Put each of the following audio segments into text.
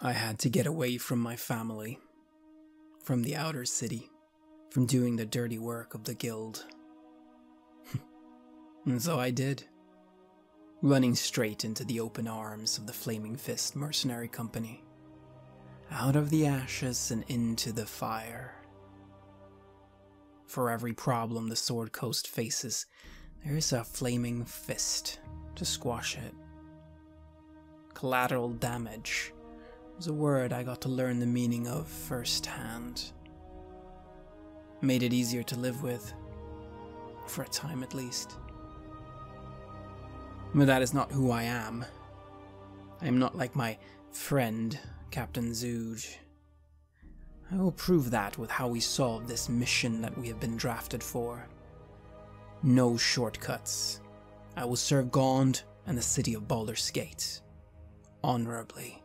I had to get away from my family, from the outer city, from doing the dirty work of the guild. And so I did, running straight into the open arms of the Flaming Fist Mercenary Company, out of the ashes and into the fire. For every problem the Sword Coast faces, there is a Flaming Fist to squash it. Collateral damage was a word I got to learn the meaning of firsthand. Made it easier to live with, for a time at least. But that is not who I am. I am not like my friend, Captain Zood. I will prove that with how we solve this mission that we have been drafted for. No shortcuts. I will serve Gond and the city of Baldur's Gate honorably.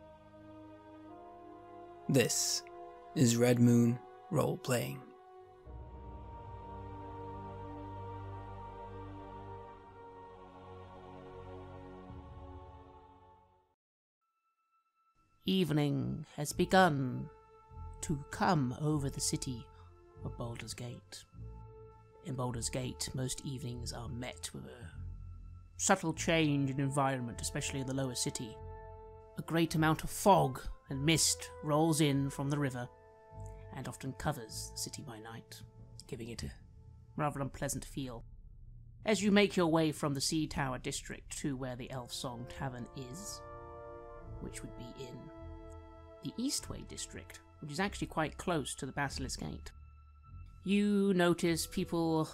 This is Red Moon Role-Playing. Evening has begun to come over the city of Baldur's Gate. In Baldur's Gate, most evenings are met with a subtle change in environment, especially in the lower city. A great amount of fog and mist rolls in from the river and often covers the city by night, giving it a rather unpleasant feel. As you make your way from the Sea Tower district to where the Elf Song Tavern is, which would be in the Eastway district, which is actually quite close to the Basilisk Gate, you notice people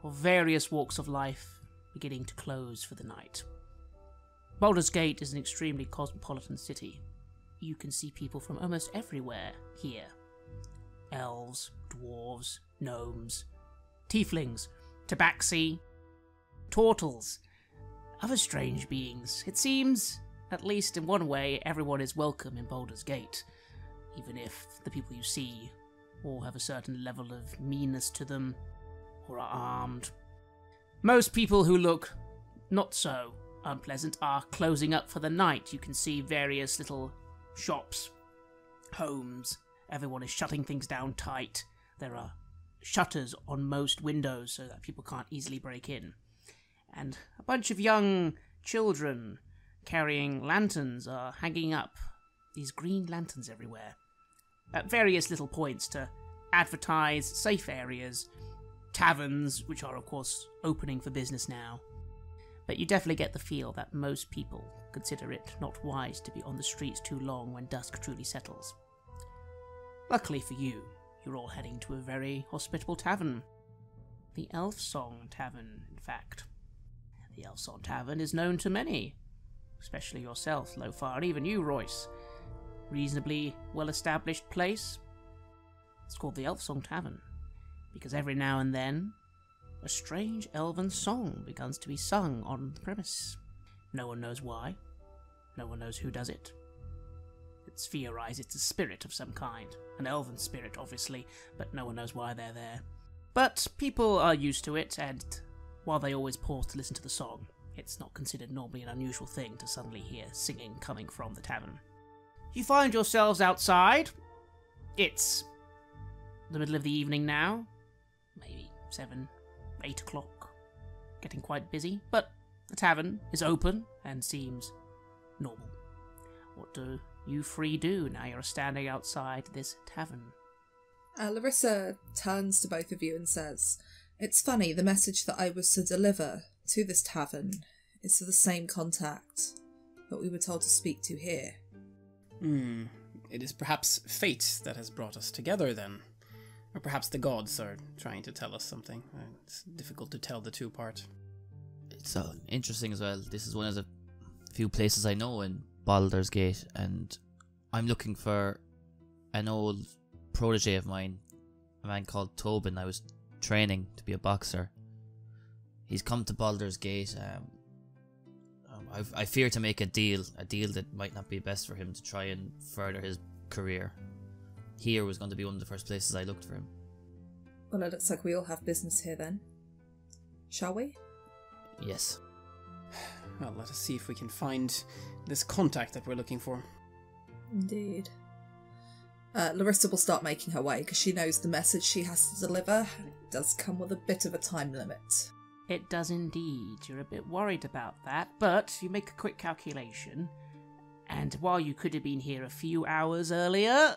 of various walks of life beginning to close for the night. Baldur's Gate is an extremely cosmopolitan city. You can see people from almost everywhere here. Elves, dwarves, gnomes, tieflings, tabaxi, turtles, other strange beings. It seems, at least in one way, everyone is welcome in Baldur's Gate, even if the people you see all have a certain level of meanness to them, or are armed. Most people who look not so unpleasant are closing up for the night. You can see various little shops, homes. Everyone is shutting things down tight. There are shutters on most windows so that people can't easily break in. And a bunch of young children carrying lanterns are hanging up these green lanterns everywhere at various little points to advertise safe areas, taverns, which are of course opening for business now. But you definitely get the feel that most people consider it not wise to be on the streets too long when dusk truly settles. Luckily for you, you're all heading to a very hospitable tavern. The Elf Song Tavern, in fact. The Elf Song Tavern is known to many, especially yourself, Lofar, even you, Royce. Reasonably well-established place. It's called the Elf Song Tavern because every now and then a strange elven song begins to be sung on the premise. No one knows why. No one knows who does it. It's theorized it's a spirit of some kind. An elven spirit, obviously, but no one knows why they're there. But people are used to it, and while they always pause to listen to the song, it's not considered normally an unusual thing to suddenly hear singing coming from the tavern. You find yourselves outside. It's the middle of the evening now. Maybe 7, 8 o'clock. Getting quite busy, but the tavern is open and seems normal. What do you three do now you're standing outside this tavern? Larissa turns to both of you and says, "It's funny, the message that I was to deliver to this tavern is to the same contact that we were told to speak to here." It is perhaps fate that has brought us together then. Or perhaps the gods are trying to tell us something. It's difficult to tell the two apart. It's interesting as well. This is one of the few places I know in Baldur's Gate, and I'm looking for an old protege of mine, a man called Tobin. I was training to be a boxer. He's come to Baldur's Gate. I fear to make a deal that might not be best for him to try and further his career. Here was going to be one of the first places I looked for him. Well, it looks like we all have business here then. Shall we? Yes. Well, let us see if we can find this contact that we're looking for. Indeed. Larissa will start making her way because she knows the message she has to deliver does come with a bit of a time limit. It does indeed. You're a bit worried about that, but you make a quick calculation, and while you could have been here a few hours earlier,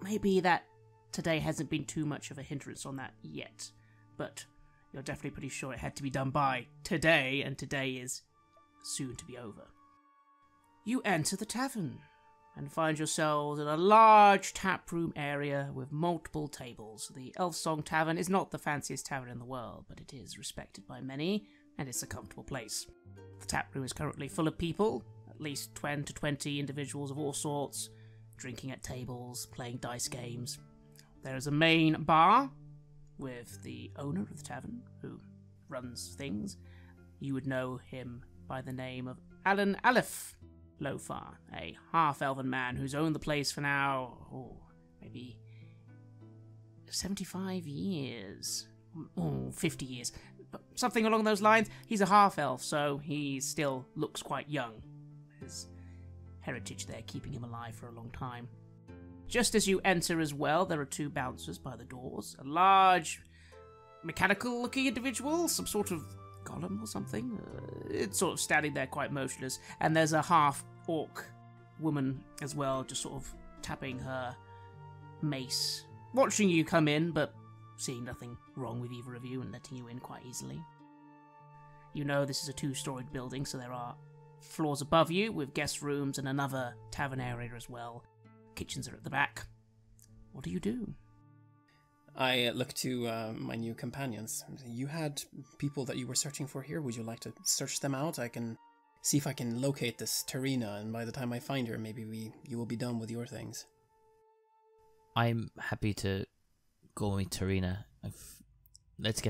maybe that today hasn't been too much of a hindrance on that yet. But you're definitely pretty sure it had to be done by today, and today is soon to be over. You enter the tavern and find yourselves in a large taproom area with multiple tables. The Elf Song Tavern is not the fanciest tavern in the world, but it is respected by many, and it's a comfortable place. The taproom is currently full of people, at least 10 to 20 individuals of all sorts, drinking at tables, playing dice games. There is a main bar with the owner of the tavern, who runs things. You would know him by the name of Alan Aleph Lofar, a half-elven man who's owned the place for now, maybe 75 years, 50 years, but something along those lines. He's a half-elf, so he still looks quite young. His heritage there keeping him alive for a long time. Just as you enter as well, there are two bouncers by the doors, a large, mechanical-looking individual, some sort of golem or something. It's sort of standing there quite motionless, and there's a half-orc woman as well, just sort of tapping her mace, watching you come in, but seeing nothing wrong with either of you and letting you in quite easily. You know this is a two-storied building, so there are floors above you with guest rooms and another tavern area as well. Kitchens are at the back. What do you do? I look to my new companions. You had people that you were searching for here. Would you like to search them out? I can see if I can locate this Tarina, and by the time I find her, maybe you will be done with your things. I'm happy to go meet Tarina. Let's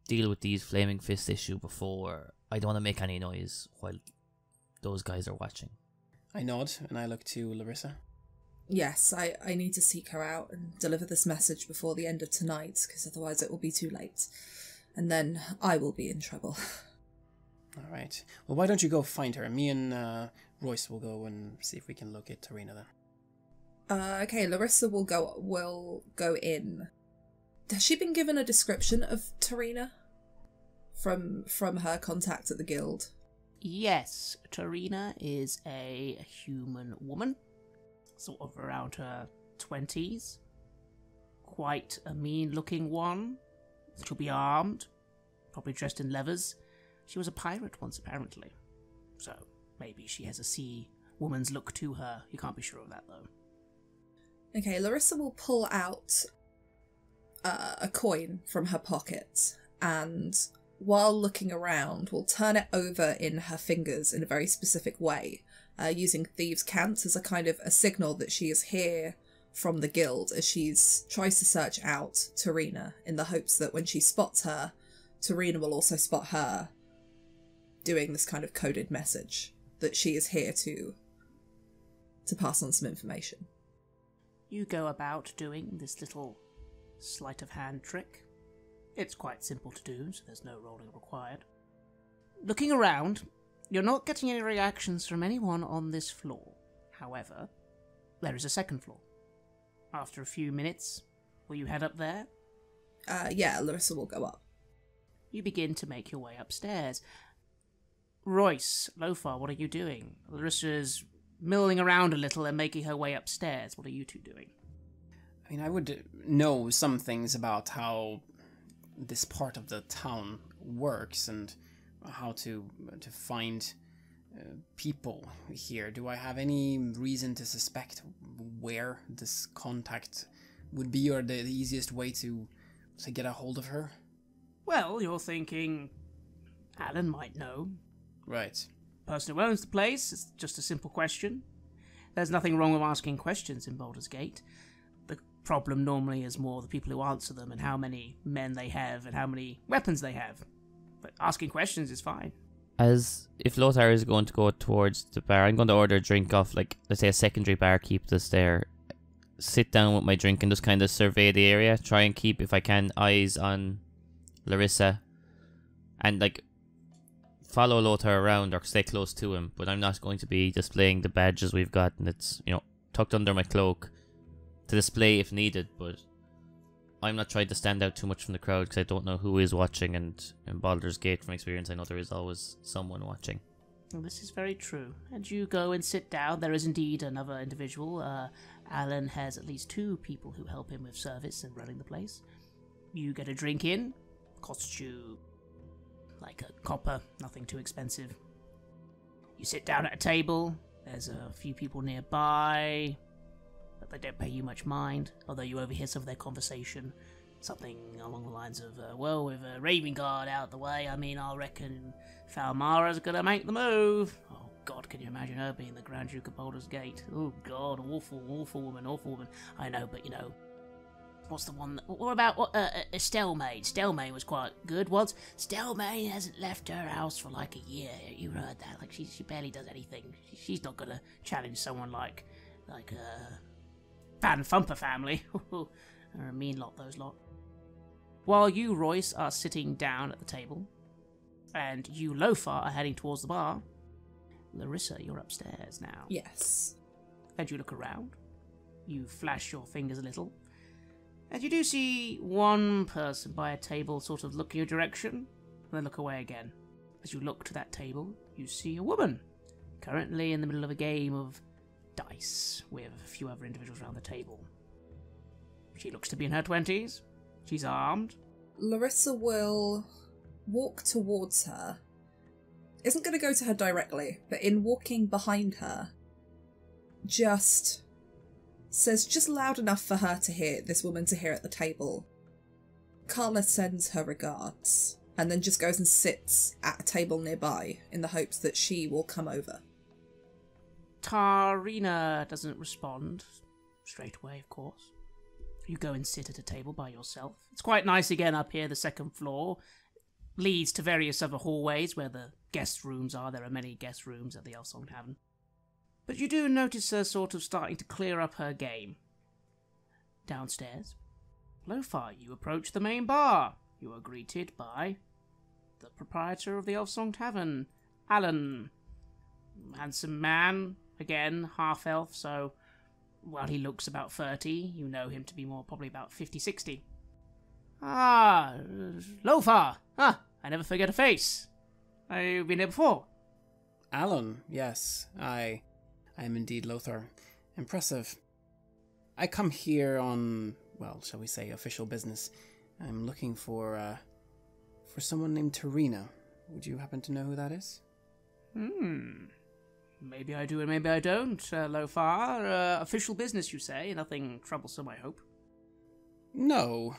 deal with these flaming fist issue before. I don't want to make any noise while those guys are watching. I nod, and I look to Larissa. Yes, I need to seek her out and deliver this message before the end of tonight, because otherwise it will be too late. And then I will be in trouble. All right. Well, why don't you go find her? Me and Royce will go and see if we can locate Tarina then. Okay, Larissa will go in. Has she been given a description of Tarina from her contact at the guild? Yes, Tarina is a human woman, sort of around her 20s. Quite a mean-looking one. She'll be armed, probably dressed in leathers. She was a pirate once, apparently. So, maybe she has a sea woman's look to her. You can't be sure of that, though. Okay, Larissa will pull out a coin from her pocket, and while looking around, will turn it over in her fingers in a very specific way, using thieves' cant as a kind of a signal that she is here from the guild, as she tries to search out Tarina in the hopes that when she spots her, Tarina will also spot her, doing this kind of coded message that she is here to pass on some information. You go about doing this little sleight of hand trick. It's quite simple to do, so there's no rolling required. Looking around, you're not getting any reactions from anyone on this floor. However, there is a second floor. After a few minutes, will you head up there? Yeah, Larissa will go up. You begin to make your way upstairs. Royce, Lofar, what are you doing? Larissa's milling around a little and making her way upstairs. What are you two doing? I mean, I would know some things about how this part of the town works and how to find people here. Do I have any reason to suspect where this contact would be, or the easiest way to get a hold of her? Well, you're thinking Alan might know. Right. Person who owns the place, it's just a simple question. There's nothing wrong with asking questions in Baldur's Gate. The problem normally is more the people who answer them and how many men they have and how many weapons they have. But asking questions is fine. As if Lothar is going to go towards the bar, I'm going to order a drink off, like, let's say a secondary barkeep that's there. Sit down with my drink and just kind of survey the area. Try and keep, if I can, eyes on Larissa. And, like, follow Lothar around or stay close to him. But I'm not going to be displaying the badges we've got and it's, tucked under my cloak to display if needed, but I'm not trying to stand out too much from the crowd because I don't know who is watching, and in Baldur's Gate, from experience, I know there is always someone watching. Well, this is very true. And you go and sit down. There is indeed another individual. Alan has at least 2 people who help him with service and running the place. You get a drink in. Costs you like a copper, nothing too expensive. You sit down at a table. There's a few people nearby, but they don't pay you much mind, although you overhear some of their conversation. Something along the lines of, well, with Raven Guard out the way, I reckon Fáilbhe's gonna make the move. Oh God, can you imagine her being the Grand Duke of Baldur's Gate? Oh God, awful woman. I know, but what's the one? What about Estelle Maid? Estelle Maid was quite good once. Estelle Maid hasn't left her house for like a year. You heard that? Like she barely does anything. She's not gonna challenge someone like Van Thumper family. They're a mean lot, those lot. While you, Royce, are sitting down at the table, and you, Lothar, are heading towards the bar, Larissa, you're upstairs now. Yes. And you look around. You flash your fingers a little. And you do see one person by a table sort of look in your direction, and then look away again. As you look to that table, you see a woman, currently in the middle of a game of dice, with a few other individuals around the table. She looks to be in her 20s. She's armed. Larissa will walk towards her. Isn't going to go to her directly, but in walking behind her, just says just loud enough for her to hear, this woman to hear at the table, Carla sends her regards, and then just goes and sits at a table nearby in the hopes that she will come over. Tarina doesn't respond straight away, of course. You go and sit at a table by yourself. It's quite nice again up here. The second floor leads to various other hallways where the guest rooms are. There are many guest rooms at the Elf Song Tavern. But you do notice her sort of starting to clear up her game. Downstairs, Lothar, you approach the main bar. You are greeted by the proprietor of the Elf Song Tavern, Alan. Handsome man, again, half-elf, so while he looks about 30, you know him to be more probably about 50-60. Ah, Lothar! Ah, I never forget a face. I've been here before. Alan, yes, I am indeed Lothar. Impressive. I come here on, well, shall we say, official business. I'm looking for someone named Tarina. Would you happen to know who that is? Maybe I do and maybe I don't, Lothar. Official business, you say? Nothing troublesome, I hope. No.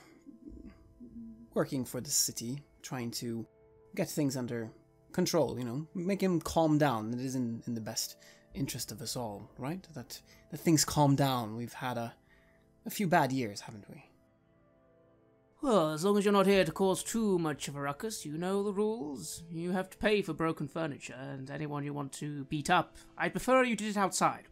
Working for the city, trying to get things under control, make him calm down. It is in the best interest of us all, right? That things calm down. We've had a few bad years, haven't we? Well, as long as you're not here to cause too much of a ruckus, you know the rules. You have to pay for broken furniture, and anyone you want to beat up, I'd prefer you did it outside.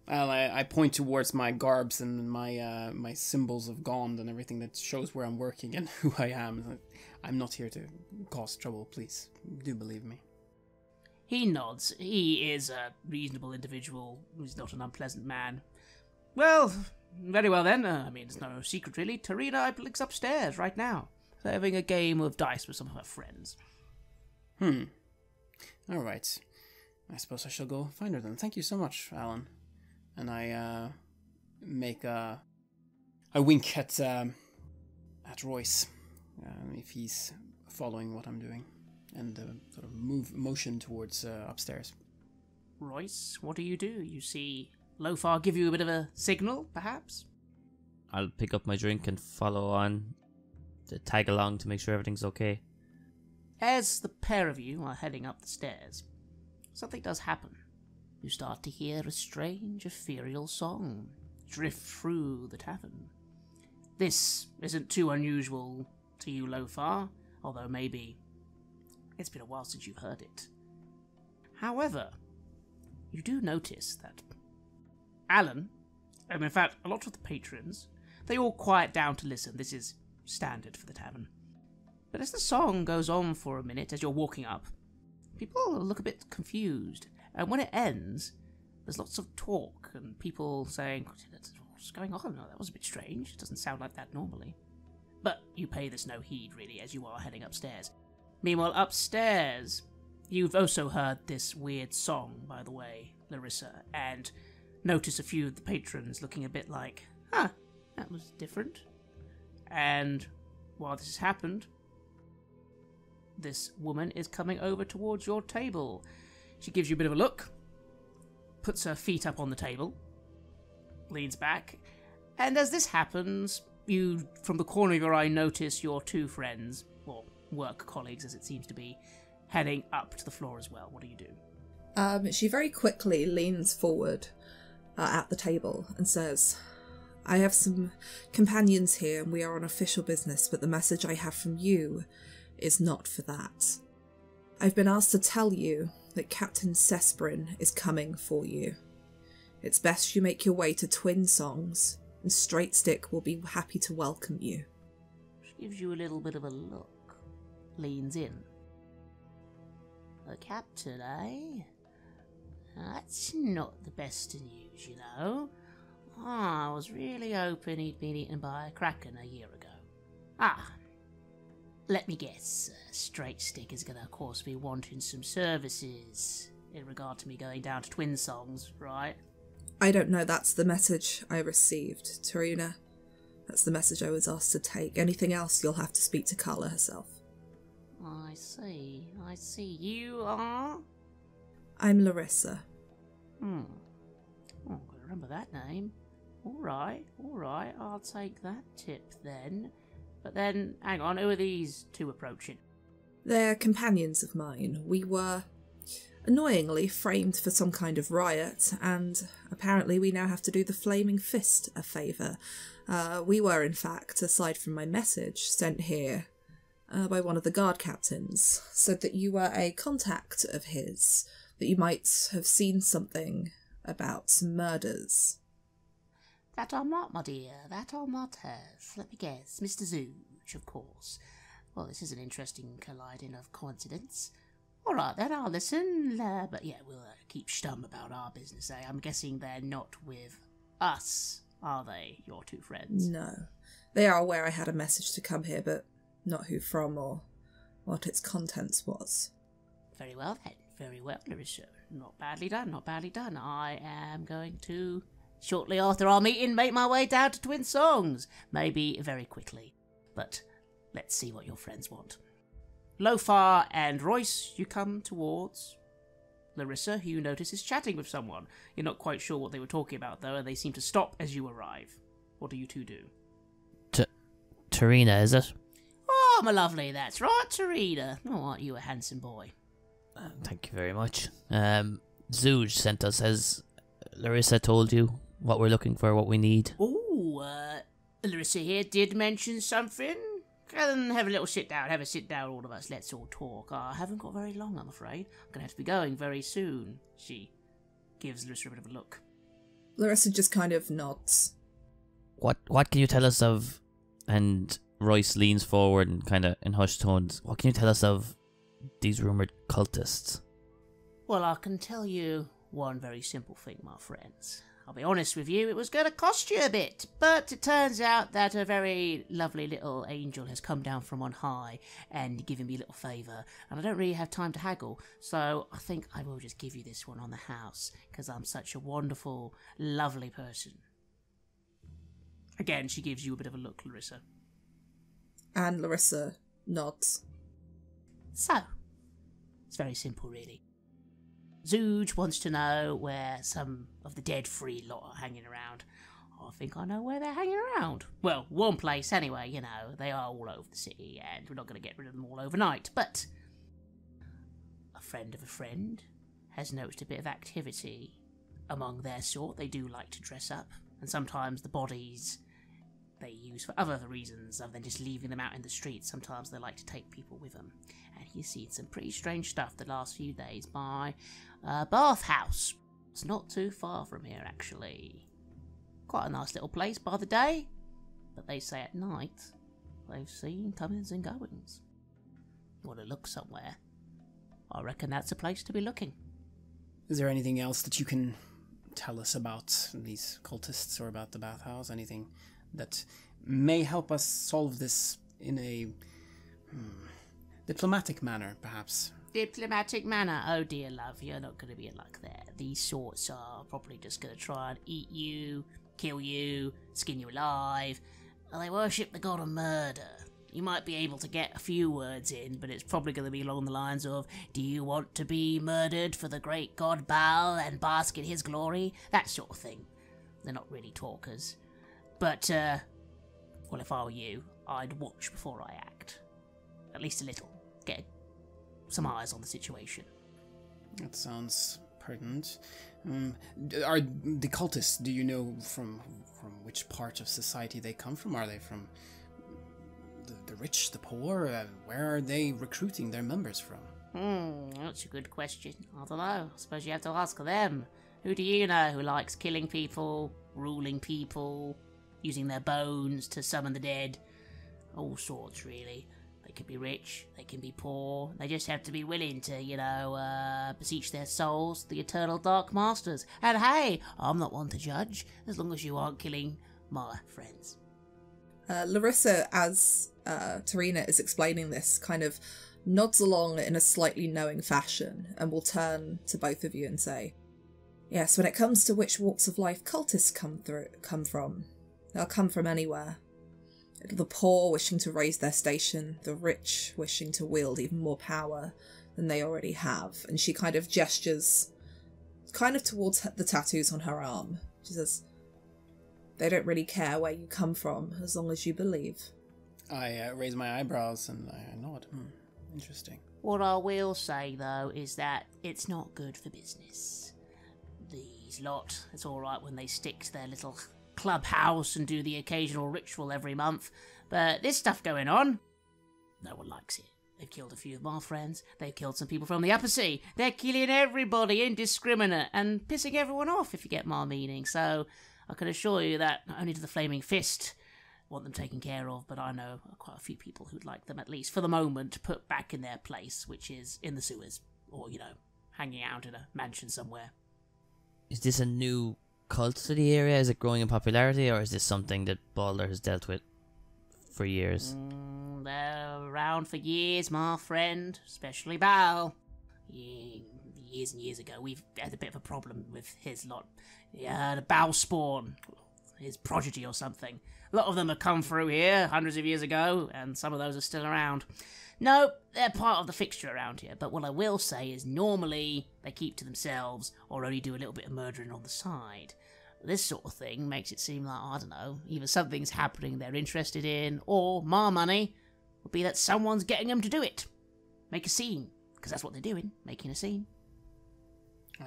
Well, I point towards my garbs and my symbols of Gond and everything that shows where I'm working and who I am. I'm not here to cause trouble, please. Do believe me. He nods. He is a reasonable individual. He's not an unpleasant man. Well, very well then. It's no secret really. Tarina, I believe, is upstairs right now. They're having a game of dice with some of her friends. All right. I suppose I shall go find her then. Thank you so much, Alan. And I make I wink at Royce if he's following what I'm doing, and sort of motion towards upstairs. Royce, what do? You see Lothar give you a bit of a signal, perhaps? I'll pick up my drink and follow on to tag along to make sure everything's okay. As the pair of you are heading up the stairs, something does happen. You start to hear a strange, ethereal song drift through the tavern. This isn't too unusual to you, Lothar, although maybe it's been a while since you've heard it. However, you do notice that Alan, and in fact a lot of the patrons, they all quiet down to listen. This is standard for the tavern. But as the song goes on for a minute, as you're walking up, people look a bit confused. And when it ends, there's lots of talk and people saying, what's going on? Oh, that was a bit strange. It doesn't sound like that normally. But you pay this no heed, really, as you are heading upstairs. Meanwhile, upstairs, you've also heard this weird song, by the way, Larissa, and notice a few of the patrons looking a bit like, that was different. And while this has happened, this woman is coming over towards your table. She gives you a bit of a look, puts her feet up on the table, leans back, and as this happens, you, from the corner of your eye, notice your two friends, or work colleagues as it seems to be, heading up to the floor as well. What do you do? She very quickly leans forward at the table and says, I have some companions here and we are on official business, but the message I have from you is not for that. I've been asked to tell you that Captain Sesprin is coming for you. It's best you make your way to Twin Songs, and Straight Stick will be happy to welcome you. She gives you a little bit of a look, leans in. The captain, eh? That's not the best of news, you know. I was really hoping he'd been eaten by a kraken a year ago. Let me guess. Straight Stick is going to, of course, be wanting some services in regard to me going down to Twin Songs, right? I don't know, that's the message I received, Tarina. That's the message I was asked to take. Anything else, you'll have to speak to Carla herself. I see. You are? I'm Larissa. Oh, I remember that name. Alright, I'll take that tip then. But then, hang on, who are these two approaching? They're companions of mine. We were, annoyingly, framed for some kind of riot, and apparently we now have to do the Flaming Fist a favour. We were, in fact, aside from my message, sent here by one of the guard captains, said that you were a contact of his, that you might have seen something about some murders. That I might, my dear, that I might have. Let me guess, Mr. Zooch, of course. Well, this is an interesting colliding of coincidence. All right, then, I'll listen. But yeah, we'll keep stum about our business, eh? I'm guessing they're not with us, are they, your two friends? No. They are aware I had a message to come here, but not who from or what its contents was. Very well, then. Very well, Larissa. Not badly done. I am going to, shortly after our meeting, make my way down to Twin Songs. Maybe very quickly. But let's see what your friends want. Lofar and Royce, you come towards Larissa, who you notice is chatting with someone. You're not quite sure what they were talking about, though, and they seem to stop as you arrive. What do you two do? Tarina, is it? Oh, my lovely, that's right, Tarina. Oh, aren't you a handsome boy? Thank you very much. Zooge sent us. Has Larissa told you what we're looking for, what we need? Oh, Larissa here did mention something. Come have a little sit down, all of us. Let's all talk. I haven't got very long, I'm afraid. I'm going to have to be going very soon. She gives Larissa a bit of a look. Larissa just kind of nods. What can you tell us of? And Royce leans forward and kind of in hushed tones. What can you tell us of these rumoured cultists? Well, I can tell you one very simple thing, my friends. I'll be honest with you, it was going to cost you a bit, but it turns out that a very lovely little angel has come down from on high and given me a little favour, and I don't really have time to haggle, so I think I will just give you this one on the house, because I'm such a wonderful, lovely person. Again, she gives you a bit of a look, Larissa. And Larissa nods. So, it's very simple, really. Zooge wants to know where some of the dead free lot are hanging around. I think I know where they're hanging around. Well, one place anyway, you know. They are all over the city, and we're not going to get rid of them all overnight. But a friend of a friend has noticed a bit of activity among their sort. They do like to dress up, and sometimes the bodies they use for other reasons other than just leaving them out in the streets. Sometimes they like to take people with them. And he's seen some pretty strange stuff the last few days by a bathhouse. It's not too far from here, actually. Quite a nice little place by the day, but they say at night they've seen comings and goings. You want to look somewhere? I reckon that's a place to be looking. Is there anything else that you can tell us about these cultists or about the bathhouse? Anything that may help us solve this in a diplomatic manner, perhaps? Diplomatic manner? Oh dear, love, you're not going to be in luck there. These sorts are probably just going to try and eat you, kill you, skin you alive. They worship the god of murder. You might be able to get a few words in, but it's probably going to be along the lines of, do you want to be murdered for the great god Baal and bask in his glory? That sort of thing. They're not really talkers. But, well, if I were you, I'd watch before I act. At least a little. Get some eyes on the situation. That sounds pertinent. Are the cultists, do you know from which part of society they come from? Are they from the rich, the poor? Where are they recruiting their members from? That's a good question. I don't know. I suppose you have to ask them. Who do you know who likes killing people, ruling people, using their bones to summon the dead? All sorts, really. They can be rich, they can be poor, they just have to be willing to, beseech their souls, the eternal Dark Masters. And hey, I'm not one to judge, as long as you aren't killing my friends. Larissa, as Tarina is explaining this, kind of nods along in a slightly knowing fashion and will turn to both of you and say, yes, when it comes to which walks of life cultists come from, they'll come from anywhere. The poor wishing to raise their station, the rich wishing to wield even more power than they already have. And she kind of gestures kind of towards the tattoos on her arm. She says, they don't really care where you come from as long as you believe. I raise my eyebrows and I nod. Interesting. What I will say, though, is that it's not good for business. These lot, it's alright when they stick to their little clubhouse and do the occasional ritual every month, but this stuff going on, no one likes it. They've killed a few of my friends, they've killed some people from the upper sea, they're killing everybody indiscriminate and pissing everyone off, if you get my meaning. So I can assure you that not only do the Flaming Fist want them taken care of, but I know quite a few people who'd like them, at least for the moment, put back in their place, which is in the sewers, or, hanging out in a mansion somewhere. Is this a new cult to the area? Is it growing in popularity, or is this something that Baldur has dealt with for years? They're around for years, my friend, especially Baal. Years and years ago, we've had a bit of a problem with his lot. The Baal spawn, his prodigy or something. A lot of them have come through here hundreds of years ago, and some of those are still around. No, they're part of the fixture around here, but what I will say is normally they keep to themselves or only do a little bit of murdering on the side. This sort of thing makes it seem like, I don't know, either something's happening they're interested in, or my money would be that someone's getting them to do it. Make a scene, because that's what they're doing, making a scene.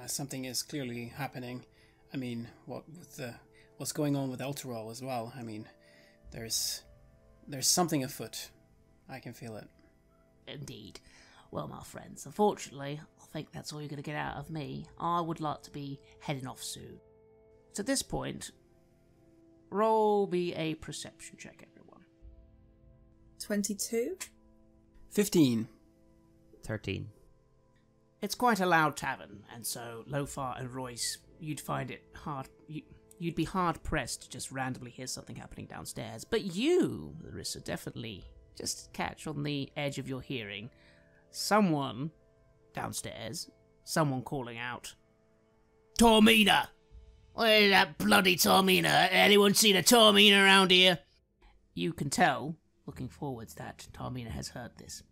Something is clearly happening. I mean, what's going on with Elturol as well? I mean, there's something afoot. I can feel it. Indeed. Well, my friends, unfortunately, I think that's all you're going to get out of me. I would like to be heading off soon. So at this point, roll me a perception check, everyone. 22? 15. 13. It's quite a loud tavern, and so Lothar and Royce, you'd find it hard. You'd be hard pressed to just randomly hear something happening downstairs. But you, Larissa, definitely just catch on the edge of your hearing someone downstairs, someone calling out, "Tormina! Where's that bloody Tormina? Anyone seen a Tormina around here?" You can tell, looking forwards, that Tormina has heard this.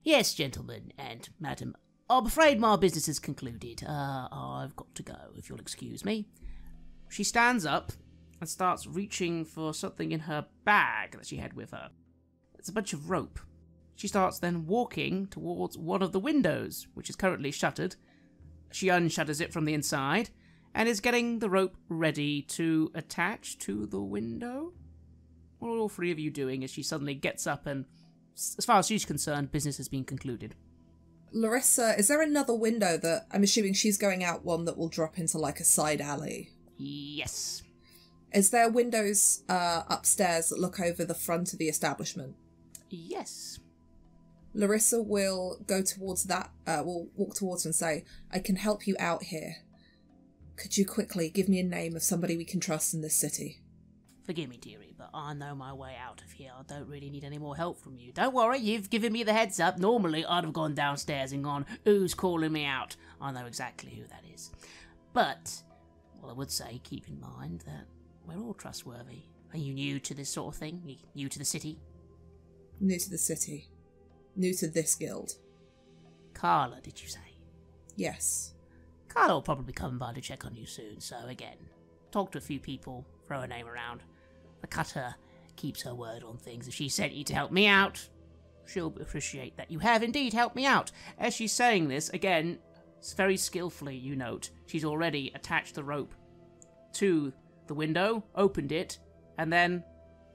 "Yes, gentlemen and madam, I'm afraid my business is concluded. I've got to go, if you'll excuse me." She stands up and starts reaching for something in her bag that she had with her. It's a bunch of rope. She starts then walking towards one of the windows, which is currently shuttered. She unshutters it from the inside and is getting the rope ready to attach to the window. What are all three of you doing as she suddenly gets up and, as far as she's concerned, business has been concluded? Larissa, is there another window that, I'm assuming she's going out one that will drop into like a side alley? Yes. Is there windows upstairs that look over the front of the establishment? Yes. Larissa will go towards that, will walk towards her and say, "I can help you out here. Could you quickly give me a name of somebody we can trust in this city? Forgive me, dearie, but I know my way out of here. I don't really need any more help from you. Don't worry, you've given me the heads up. Normally, I'd have gone downstairs and gone, who's calling me out? I know exactly who that is. But, well, I would say, keep in mind that we're all trustworthy. Are you new to this sort of thing? You new to the city? New to the city. New to this guild. Carla, did you say? Yes. Carla will probably come by to check on you soon, so again, talk to a few people, throw her name around. The cutter keeps her word on things. If she sent you to help me out, she'll appreciate that you have indeed helped me out. As she's saying this, again, very skillfully, you note, she's already attached the rope to the window, opened it, and then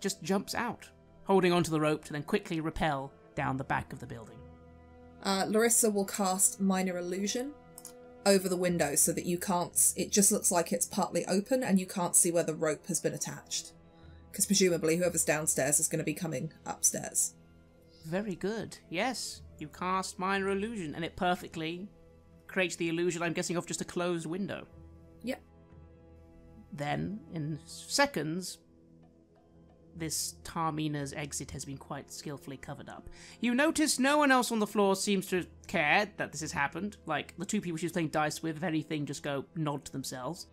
just jumps out, holding onto the rope to then quickly rappel down the back of the building. Larissa will cast Minor Illusion over the window so that you can't... It just looks like it's partly open and you can't see where the rope has been attached. Because presumably whoever's downstairs is going to be coming upstairs. Very good. Yes, you cast Minor Illusion and it perfectly creates the illusion, I'm guessing, of just a closed window. Yep. Then, in seconds, this Tarmina's exit has been quite skillfully covered up. You notice no one else on the floor seems to care that this has happened. Like, the two people she was playing dice with, if anything, just go nod to themselves.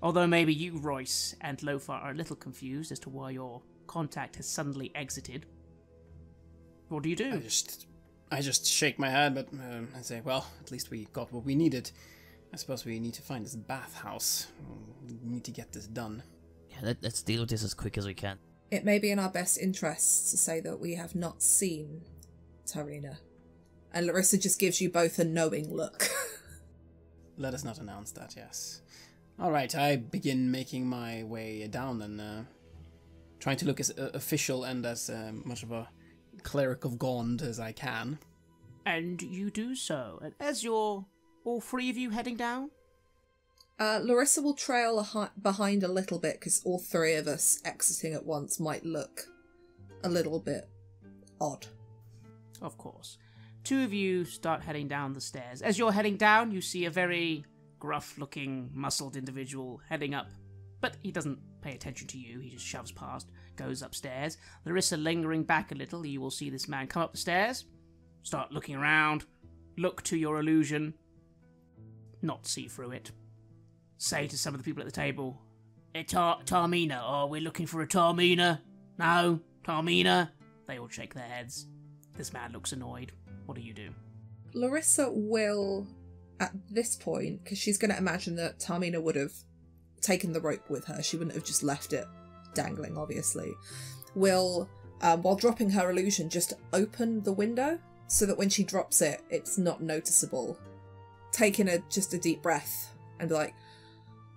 Although maybe you, Royce, and Lothar are a little confused as to why your contact has suddenly exited. What do you do? I just shake my head, but I say, well, at least we got what we needed. I suppose we need to find this bathhouse. We need to get this done. Yeah, let's deal with this as quick as we can. It may be in our best interests to say that we have not seen Tarina. And Larissa just gives you both a knowing look. Let us not announce that, yes. Alright, I begin making my way down and trying to look as official and as much of a cleric of Gond as I can. And you do so. And as you're all three of you heading down? Larissa will trail behind a little bit because all three of us exiting at once might look a little bit odd. Of course. Two of you start heading down the stairs. As you're heading down, you see a very gruff-looking, muscled individual heading up. But he doesn't pay attention to you. He just shoves past, goes upstairs. Larissa lingering back a little. You will see this man come up the stairs, start looking around, look to your illusion, not see through it. Say to some of the people at the table, Tarmina, oh, we're looking for a Tarmina. No, Tarmina. They all shake their heads. This man looks annoyed. What do you do? Larissa will, at this point, because she's going to imagine that Tarmina would have taken the rope with her. She wouldn't have just left it dangling, obviously. Will, while dropping her illusion, just open the window so that when she drops it, it's not noticeable. Taking just a deep breath and be like,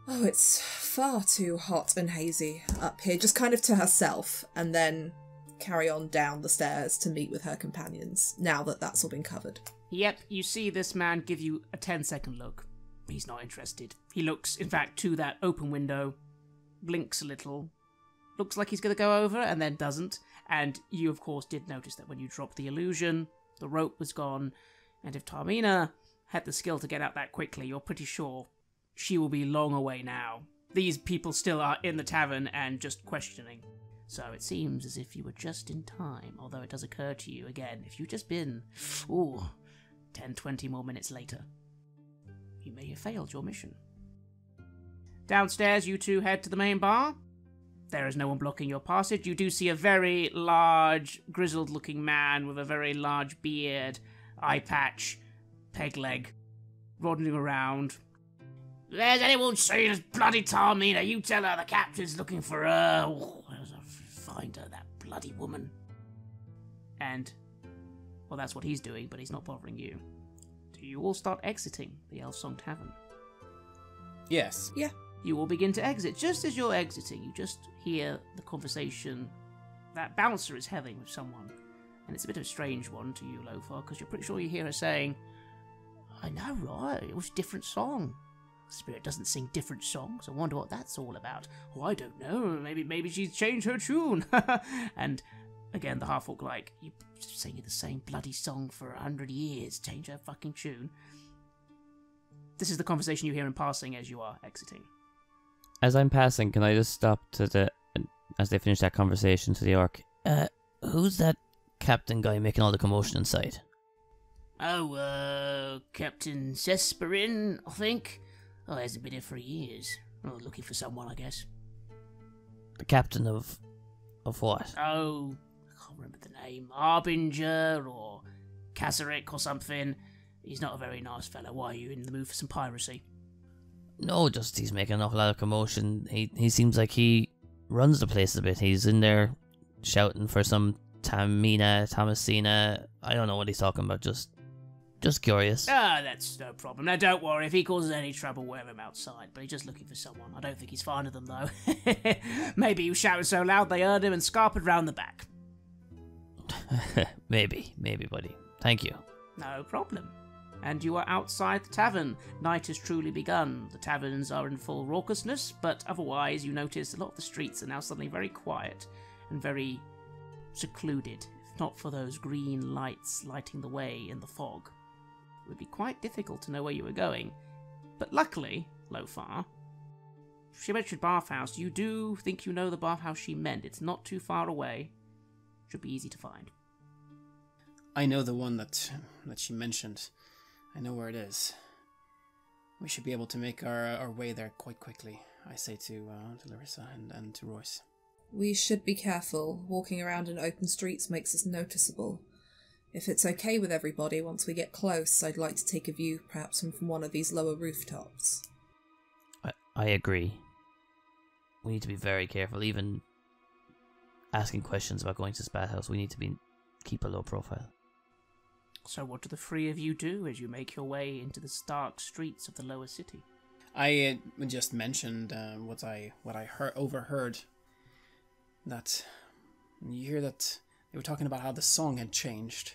oh, it's far too hot and hazy up here, just kind of to herself, and then carry on down the stairs to meet with her companions, now that that's all been covered. Yep, you see this man give you a 10-second look. He's not interested. He looks, in fact, to that open window, blinks a little, looks like he's going to go over, and then doesn't. And you, of course, did notice that when you dropped the illusion, the rope was gone, and if Tarmina had the skill to get out that quickly, you're pretty sure she will be long away now. These people still are in the tavern and just questioning. So it seems as if you were just in time, although it does occur to you again, if you'd just been, 10, 20 more minutes later, you may have failed your mission. Downstairs, you two head to the main bar. There is no one blocking your passage. You do see a very large, grizzled-looking man with a very large beard, eye patch, peg leg, wandering around. There's anyone seen this bloody Tarmina? You tell her the captain's looking for her. Oh, find her, that bloody woman. And, well, that's what he's doing, but he's not bothering you. Do you all start exiting the Elf Song Tavern? Yes. Yeah. You all begin to exit. Just as you're exiting, you just hear the conversation that bouncer is having with someone. And it's a bit of a strange one to you, Lothar, because you're pretty sure you hear her saying, I know, right? It was a different song. Spirit doesn't sing different songs. I wonder what that's all about. Oh, I don't know. Maybe she's changed her tune. And again, the half-orc like, you've been singing the same bloody song for 100 years. Change her fucking tune. This is the conversation you hear in passing as you are exiting. As I'm passing, can I just stop as they finish that conversation to the orc? Who's that captain guy making all the commotion inside? Oh, Captain Sesperin, I think. Oh, he hasn't been here for years. Oh, looking for someone, I guess. The captain of what? Oh, I can't remember the name. Harbinger or Kazarek or something. He's not a very nice fellow. Why are you in the mood for some piracy? No, just he's making an awful lot of commotion. He seems like he runs the place a bit. He's in there shouting for some Thomasina. I don't know what he's talking about. Just curious. Ah, that's no problem. Now, don't worry. If he causes any trouble, we'll have him outside. But he's just looking for someone. I don't think he's fond of them, though. Maybe he was shouting so loud they heard him and scarpered round the back. Maybe, buddy. Thank you. No problem. And you are outside the tavern. Night has truly begun. The taverns are in full raucousness, but otherwise you notice a lot of the streets are now suddenly very quiet and very secluded. If not for those green lights lighting the way in the fog, it would be quite difficult to know where you were going. But luckily, Lofar, she mentioned bathhouse. You do think you know the bathhouse she meant. It's not too far away. Should be easy to find. I know the one that she mentioned. I know where it is. We should be able to make our way there quite quickly, I say to Larissa and to Royce. We should be careful. Walking around in open streets makes us noticeable. If it's okay with everybody, once we get close, I'd like to take a view, perhaps from one of these lower rooftops. I agree. We need to be very careful. Even asking questions about going to this bathhouse, we need to keep a low profile. So what do the three of you do as you make your way into the stark streets of the lower city? I just mentioned what I overheard. That you hear that they were talking about how the song had changed.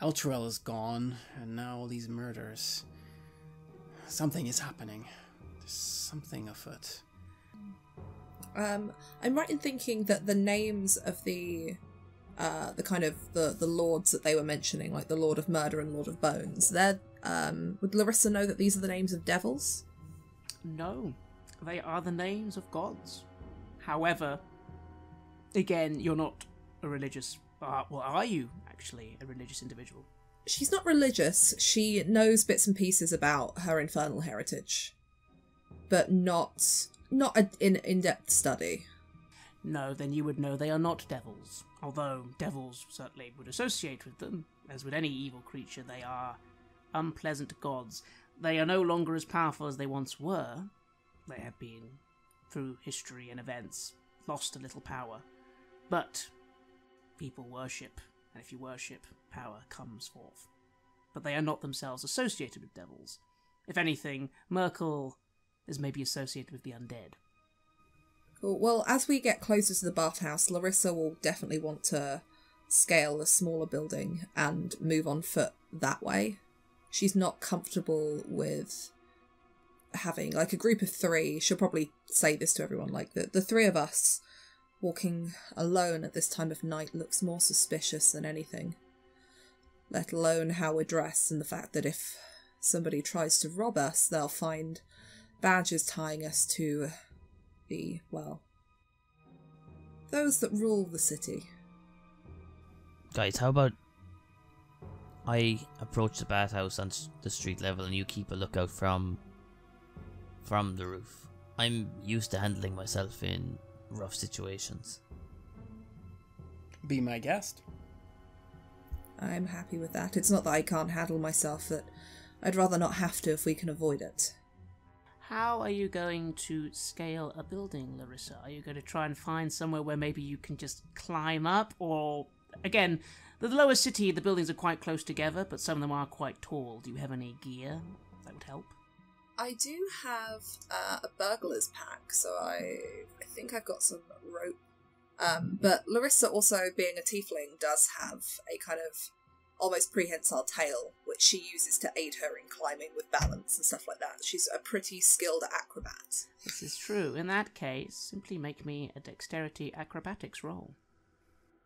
Elturel is gone, and now all these murders. Something is happening. There's something afoot. I'm right in thinking that the names of the kind of the lords that they were mentioning, like the Lord of Murder and Lord of Bones, they're would Larissa know that these are the names of devils? No, they are the names of gods. However, again, you're not a religious. Well, are you actually a religious individual? She's not religious. She knows bits and pieces about her infernal heritage, but not an in-depth study. No, then you would know they are not devils. Although devils certainly would associate with them. As with any evil creature, they are unpleasant gods. They are no longer as powerful as they once were. They have been, through history and events, lost a little power. But people worship, and if you worship, power comes forth. But they are not themselves associated with devils. If anything, Merkel is maybe associated with the undead. Cool. Well, as we get closer to the bathhouse, Larissa will definitely want to scale the smaller building and move on foot that way. She's not comfortable with having, like, a group of three. She'll probably say this to everyone, like, the three of us walking alone at this time of night looks more suspicious than anything. Let alone how we're dressed and the fact that if somebody tries to rob us, they'll find badges tying us to those that rule the city. Guys, how about I approach the bathhouse on the street level and you keep a lookout from the roof? I'm used to handling myself in rough situations. Be my guest. I'm happy with that. It's not that I can't handle myself, that I'd rather not have to if we can avoid it. How are you going to scale a building, Larissa? Are you going to try and find somewhere where maybe you can just climb up? Or, again, the lower city, the buildings are quite close together, but some of them are quite tall. Do you have any gear that would help? I do have a burglar's pack, so I think I've got some rope. But Larissa, also being a tiefling, does have a kind of almost prehensile tail, which she uses to aid her in climbing with balance and stuff like that. She's a pretty skilled acrobat. This is true. In that case, simply make me a dexterity acrobatics roll.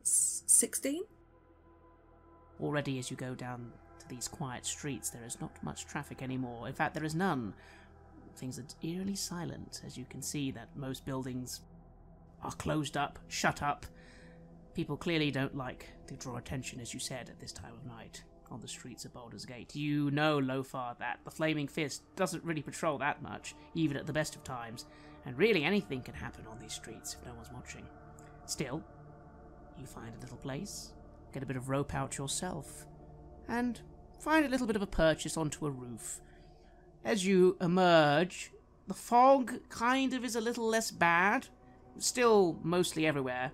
16? Already as you go down to these quiet streets, there is not much traffic anymore. In fact, there is none. Things are eerily silent, as you can see that most buildings are closed up, shut up. People clearly don't like to draw attention, as you said, at this time of night on the streets of Baldur's Gate. You know, Lofar, that the Flaming Fist doesn't really patrol that much, even at the best of times, and really anything can happen on these streets if no one's watching. Still, you find a little place, get a bit of rope out yourself, and find a little bit of a purchase onto a roof. As you emerge, the fog kind of is a little less bad, still mostly everywhere,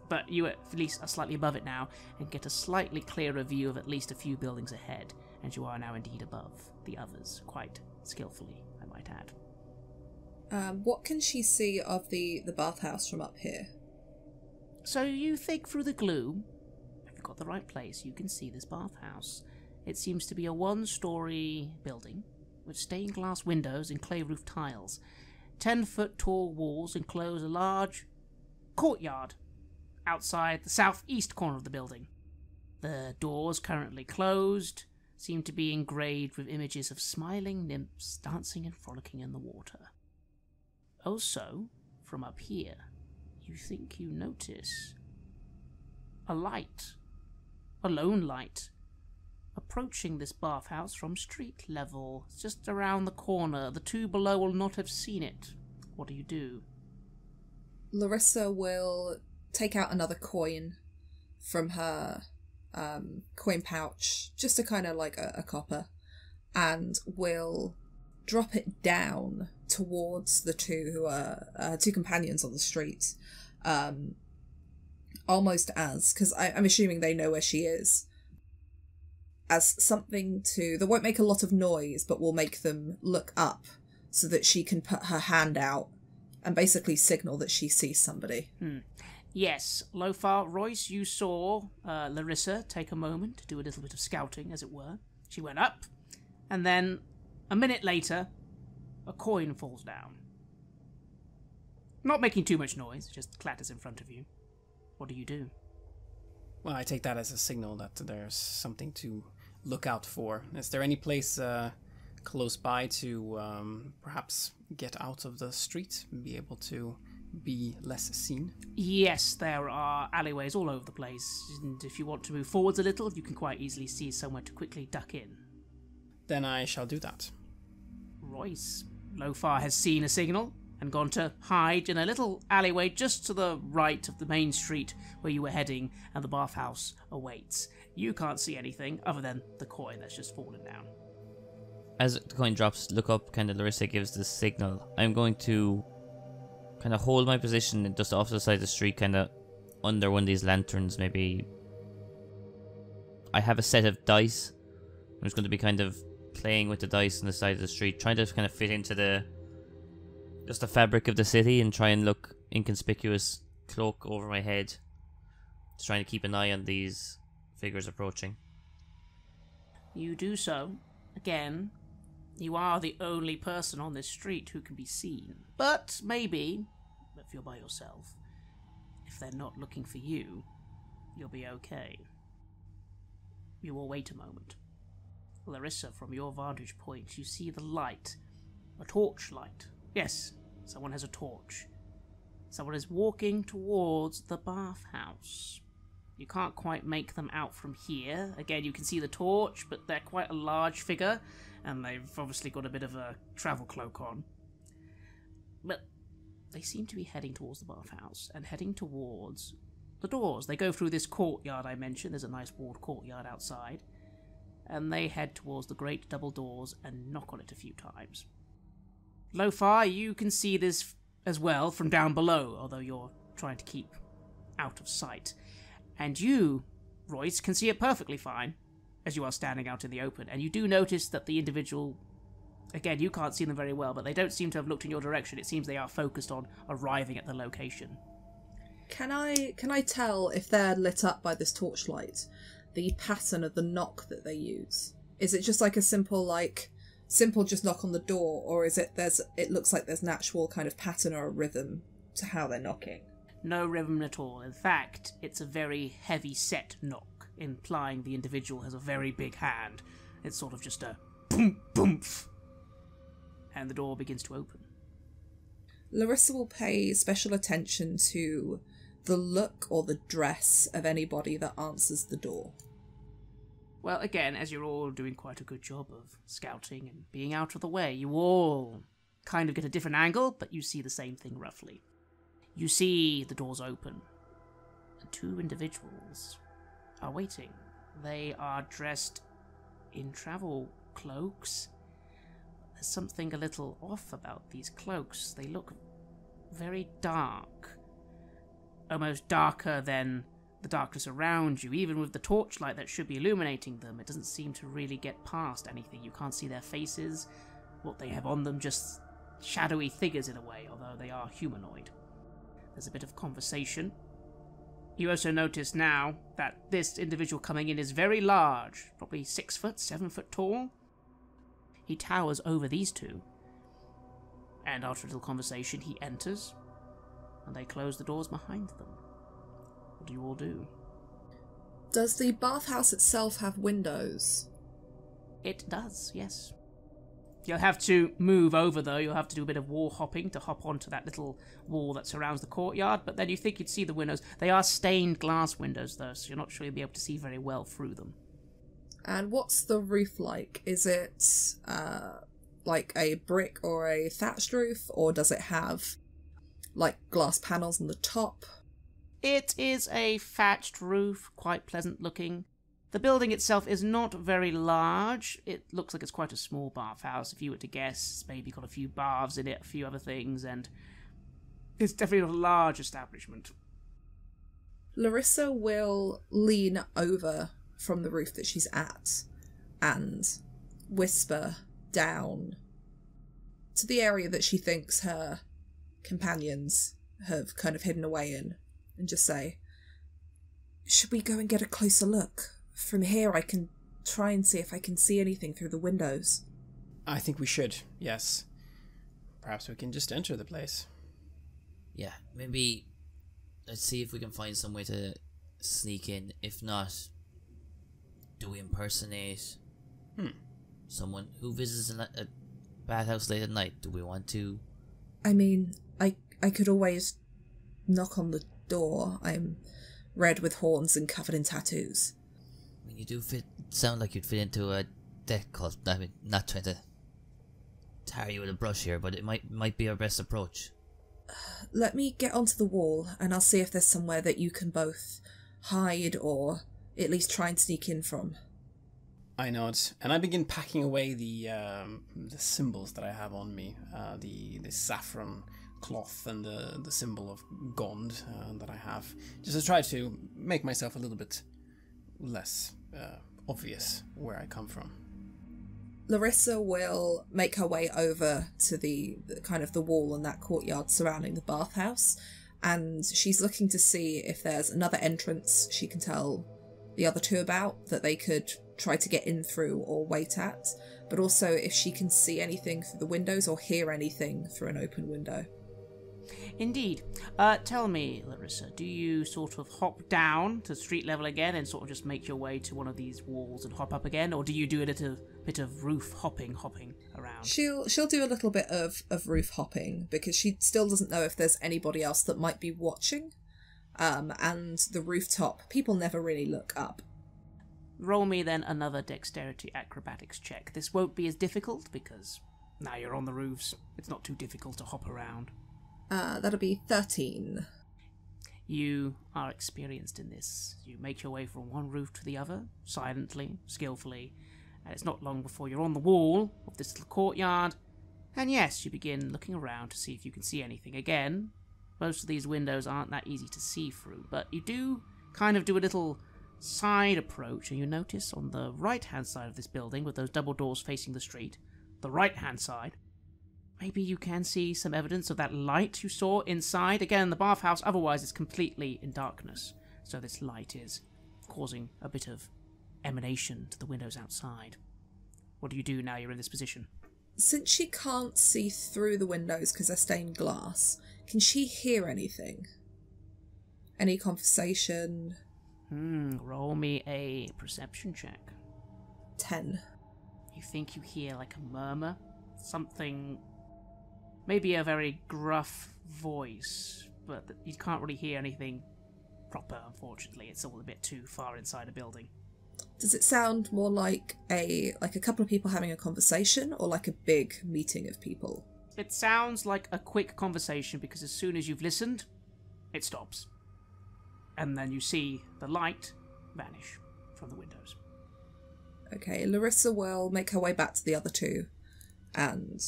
but you at least are slightly above it now, and get a slightly clearer view of at least a few buildings ahead, and you are now indeed above the others, quite skillfully, I might add. What can she see of the bathhouse from up here? So you think through the gloom, if you've got the right place, you can see this bathhouse. It seems to be a one-story building, with stained glass windows and clay roof tiles. 10-foot tall walls enclose a large courtyard outside the southeast corner of the building. The doors, currently closed, seem to be engraved with images of smiling nymphs dancing and frolicking in the water. Also, from up here, you think you notice a light, a lone light, approaching this bathhouse from street level, just around the corner. The two below will not have seen it. What do? Larissa will take out another coin from her coin pouch, just a kind of like a copper, and will drop it down towards the two who are two companions on the street, almost as, because I'm assuming they know where she is, as something that won't make a lot of noise, but will make them look up so that she can put her hand out and basically signal that she sees somebody. Yes, Lofar, Royce, you saw Larissa take a moment to do a little bit of scouting, as it were. She went up, and then, a minute later, a coin falls down. Not making too much noise, just clatters in front of you. What do? Well, I take that as a signal that there's something to look out for. Is there any place close by to perhaps get out of the street and be able to be less seen? Yes, there are alleyways all over the place, and if you want to move forwards a little, you can quite easily see somewhere to quickly duck in. Then I shall do that. Royce, Lofar has seen a signal and gone to hide in a little alleyway just to the right of the main street where you were heading, and the bathhouse awaits. You can't see anything other than the coin that's just fallen down. As the coin drops, look up, kind of Larissa gives this signal. I'm going to kind of hold my position just off the side of the street, kind of under one of these lanterns, maybe. I have a set of dice. I'm just going to be kind of playing with the dice on the side of the street, trying to kind of fit into the fabric of the city and try and look inconspicuous, cloak over my head. Just trying to keep an eye on these figures approaching. You do so. Again, you are the only person on this street who can be seen. But maybe, if you're by yourself, if they're not looking for you, you'll be okay. You will wait a moment. Larissa, from your vantage point, you see the light. A torch light. Yes, someone has a torch. Someone is walking towards the bathhouse. You can't quite make them out from here. Again, you can see the torch, but they're quite a large figure, and they've obviously got a bit of a travel cloak on. But they seem to be heading towards the bathhouse, and heading towards the doors. They go through this courtyard I mentioned. There's a nice walled courtyard outside. And they head towards the great double doors and knock on it a few times. Lofar, you can see this as well from down below, although you're trying to keep out of sight. And you, Royce, can see it perfectly fine, as you are standing out in the open. And you do notice that the individual, again, you can't see them very well, but they don't seem to have looked in your direction. It seems they are focused on arriving at the location. Can I tell if they're lit up by this torchlight, the pattern of the knock that they use? Is it just like a simple just knock on the door, or is it looks like there's an actual kind of pattern or a rhythm to how they're knocking? No rhythm at all. In fact, it's a very heavy set knock. implying the individual has a very big hand. It's sort of just a boom, boom, and the door begins to open. Larissa will pay special attention to the look or the dress of anybody that answers the door. Well, again, as you're all doing quite a good job of scouting and being out of the way, you all kind of get a different angle, but you see the same thing roughly. You see the doors open, and two individuals are waiting. They are dressed in travel cloaks. There's something a little off about these cloaks. They look very dark, almost darker than the darkness around you. Even with the torchlight that should be illuminating them, it doesn't seem to really get past anything. You can't see their faces, what they have on them, just shadowy figures in a way, although they are humanoid. There's a bit of conversation. You also notice now that this individual coming in is very large, probably 6 foot, 7 foot tall. He towers over these two, and after a little conversation he enters, and they close the doors behind them. What do you all do? Does the bathhouse itself have windows? It does, yes. You'll have to move over, though. You'll have to do a bit of wall hopping to hop onto that little wall that surrounds the courtyard, but then you think you'd see the windows. They are stained glass windows, though, so you're not sure you'll be able to see very well through them. And what's the roof like? Is it like a brick or a thatched roof, or does it have like glass panels on the top? It is a thatched roof, quite pleasant looking. The building itself is not very large. It looks like it's quite a small bathhouse. If you were to guess, it's maybe got a few baths in it, a few other things, and it's definitely not a large establishment. Larissa will lean over from the roof that she's at and whisper down to the area that she thinks her companions have kind of hidden away in, and just say, "Should we go and get a closer look? From here I can try and see if I can see anything through the windows." I think we should, yes. Perhaps we can just enter the place. Yeah, maybe let's see if we can find some way to sneak in. If not, do we impersonate someone who visits a bathhouse late at night? Do we want to? I mean, I could always knock on the door. I'm red with horns and covered in tattoos. I mean, you do sound like you'd fit into a death cult. I mean, not trying to tar you with a brush here, but it might be our best approach. Let me get onto the wall, and I'll see if there's somewhere that you can both hide or at least try and sneak in from. I nod, and I begin packing away the symbols that I have on me, the saffron cloth and the symbol of Gond that I have, just to try to make myself a little bit less obvious where I come from. Larissa will make her way over to the kind of the wall and that courtyard surrounding the bathhouse, and she's looking to see if there's another entrance she can tell the other two about that they could try to get in through or wait at, but also if she can see anything through the windows or hear anything through an open window. Indeed. Tell me, Larissa, do you sort of hop down to street level again and sort of just make your way to one of these walls and hop up again, or do you do a little bit of roof hopping around? She'll do a little bit of roof hopping because she still doesn't know if there's anybody else that might be watching. And the rooftop, people never really look up. Roll me then another dexterity acrobatics check. This won't be as difficult because now you're on the roofs. It's not too difficult to hop around. That'll be 13. You are experienced in this. You make your way from one roof to the other, silently, skillfully, and it's not long before you're on the wall of this little courtyard, and yes, you begin looking around to see if you can see anything. Again, most of these windows aren't that easy to see through, but you do kind of do a little side approach, and you notice on the right-hand side of this building, with those double doors facing the street, the right-hand side, maybe you can see some evidence of that light you saw inside. Again, the bathhouse otherwise is completely in darkness, so this light is causing a bit of emanation to the windows outside. What do you do now you're in this position? Since she can't see through the windows because they're stained glass, can she hear anything? Any conversation? Roll me a perception check. 10. You think you hear like a murmur? Something... maybe a very gruff voice, but you can't really hear anything proper, unfortunately. It's all a bit too far inside a building. Does it sound more like a couple of people having a conversation, or like a big meeting of people? It sounds like a quick conversation, because as soon as you've listened, it stops. And then you see the light vanish from the windows. Okay, Larissa will make her way back to the other two, and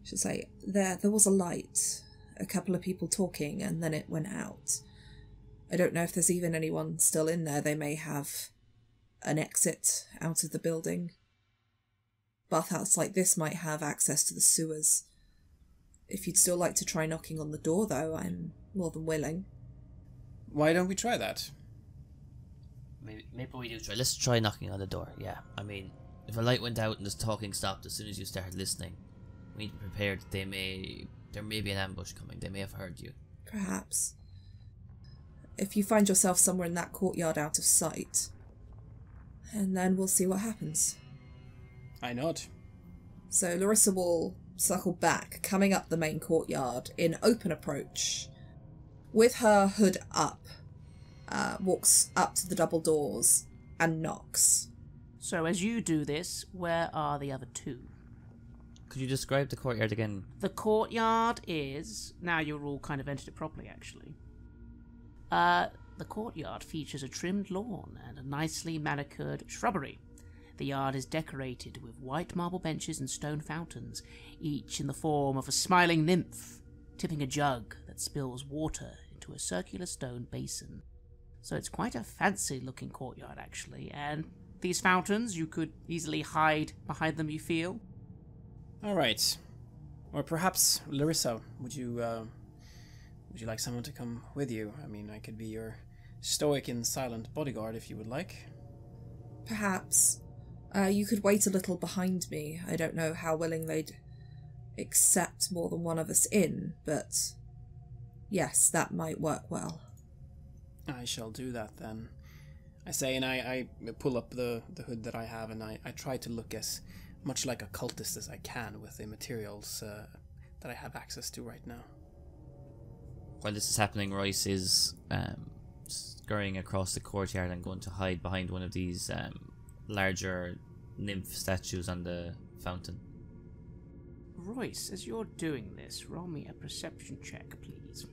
she'll say, there was a light, a couple of people talking, and then it went out. I don't know if there's even anyone still in there. They may have an exit out of the building. Bathhouse like this might have access to the sewers. If you'd still like to try knocking on the door, though, I'm more than willing. Why don't we try that? Maybe we do try. Let's try knocking on the door, yeah. I mean, if a light went out and this talking stopped as soon as you started listening, we'd be prepared. There may be an ambush coming. They may have heard you. Perhaps. If you find yourself somewhere in that courtyard out of sight, and then we'll see what happens. I nod. So Larissa will circle back, coming up the main courtyard in open approach. With her hood up, walks up to the double doors and knocks. So as you do this, where are the other two? Could you describe the courtyard again? The courtyard is... now you're all kind of entered it properly, actually. The courtyard features a trimmed lawn and a nicely manicured shrubbery. The yard is decorated with white marble benches and stone fountains, each in the form of a smiling nymph, tipping a jug that spills water into a circular stone basin. So it's quite a fancy-looking courtyard, actually, and these fountains, you could easily hide behind them, you feel. All right. Or perhaps, Larissa, would you like someone to come with you? I mean, I could be your stoic and silent bodyguard if you would like. Perhaps. You could wait a little behind me. I don't know how willing they'd accept more than one of us in, but yes, that might work well. I shall do that then. I say, and I pull up the hood that I have, and I try to look as much like a cultist as I can with the materials that I have access to right now. While this is happening, Royce is scurrying across the courtyard and going to hide behind one of these larger nymph statues on the fountain. Royce, as you're doing this, roll me a perception check, please.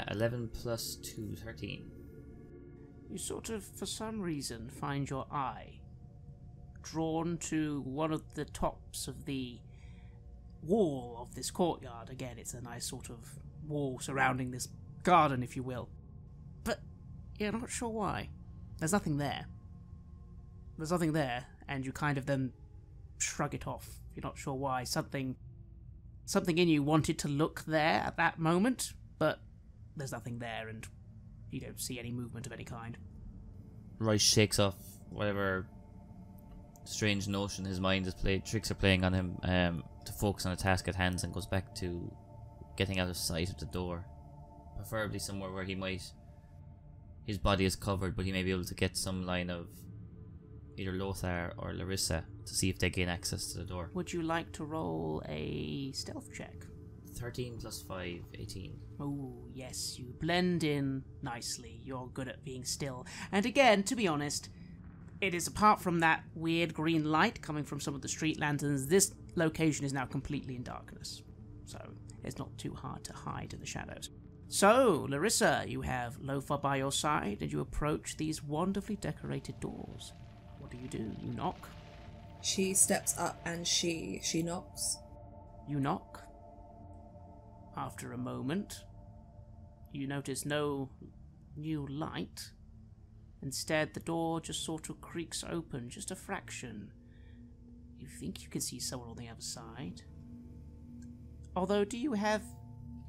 11 plus 2, 13. You sort of, for some reason, find your eye drawn to one of the tops of the wall of this courtyard. Again, it's a nice sort of wall surrounding this garden, if you will. But you're not sure why. There's nothing there. There's nothing there, and you kind of then shrug it off. You're not sure why. Something in you wanted to look there at that moment, but there's nothing there, and you don't see any movement of any kind. Royce shakes off whatever strange notion his mind has played, tricks are playing on him, to focus on a task at hand, and goes back to getting out of sight of the door. Preferably somewhere where his body is covered, but he may be able to get some line of either Lothar or Larissa to see if they gain access to the door. Would you like to roll a stealth check? 13 plus 5, 18. Oh, yes, you blend in nicely. You're good at being still. And again, to be honest, it is apart from that weird green light coming from some of the street lanterns, this location is now completely in darkness. So it's not too hard to hide in the shadows. So, Larissa, you have Lothar by your side, and you approach these wonderfully decorated doors. What do? You knock? She steps up and she knocks. You knock. After a moment, you notice no new light. Instead, the door just sort of creaks open, just a fraction. You think you can see someone on the other side. Although, do you have...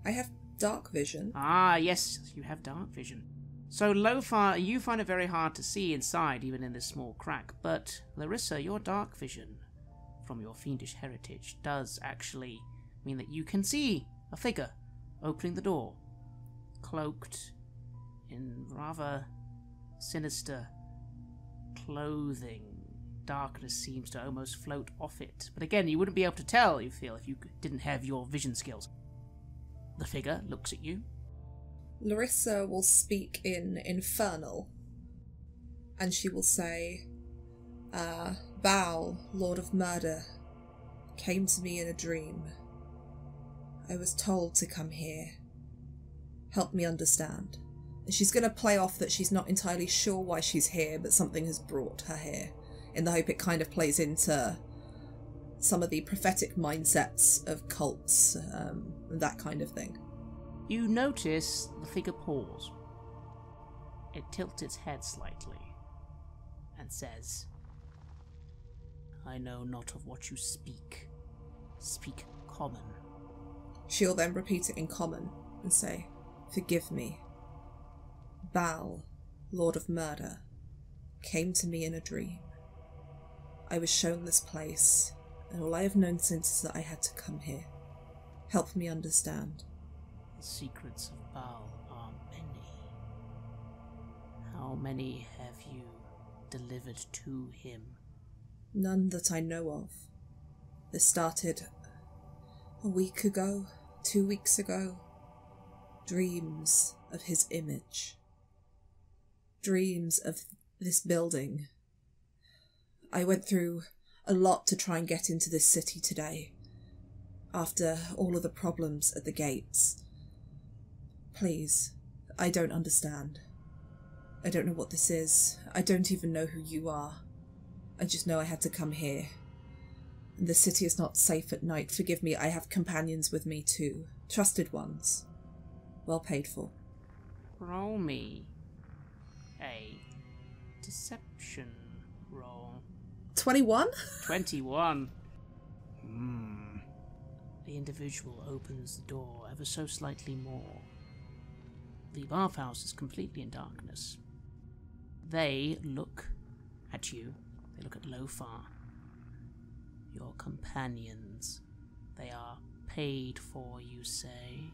I have dark vision. Ah, yes, you have dark vision. So, Lothar, you find it very hard to see inside, even in this small crack. But, Larissa, your dark vision, from your fiendish heritage, does actually mean that you can see a figure opening the door, cloaked in rather sinister clothing. Darkness seems to almost float off it. But again, you wouldn't be able to tell, you feel, if you didn't have your vision skills. The figure looks at you. Larissa will speak in Infernal, and she will say, Baal, Lord of Murder, came to me in a dream. I was told to come here. Help me understand. And she's going to play off that she's not entirely sure why she's here, but something has brought her here, in the hope it kind of plays into some of the prophetic mindsets of cults, and that kind of thing. You notice the figure pause. It tilts its head slightly and says, I know not of what you speak. Speak common. She'll then repeat it in common and say, Forgive me. Baal, Lord of Murder, came to me in a dream. I was shown this place, and all I have known since is that I had to come here. Help me understand. The secrets of Baal are many. How many have you delivered to him? None that I know of. This started a week ago, 2 weeks ago. Dreams of his image. Dreams of this building. I went through a lot to try and get into this city today, after all of the problems at the gates. Please, I don't understand. I don't know what this is. I don't even know who you are. I just know I had to come here. And the city is not safe at night. Forgive me, I have companions with me too. Trusted ones. Well paid for. Roll me a deception roll. 21? 21. The individual opens the door ever so slightly more. The bathhouse is completely in darkness. They look at you. They look at Lofar. Your companions. They are paid for, you say?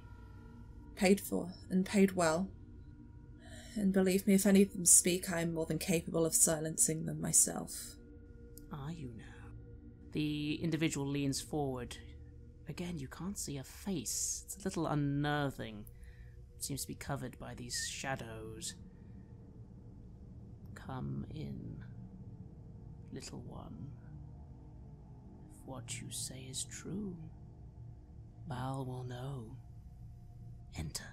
Paid for, and paid well. And believe me, if any of them speak, I am more than capable of silencing them myself. Are you now? The individual leans forward. Again, you can't see a face. It's a little unnerving. It seems to be covered by these shadows. Come in, little one. If what you say is true, Baal will know. Enter.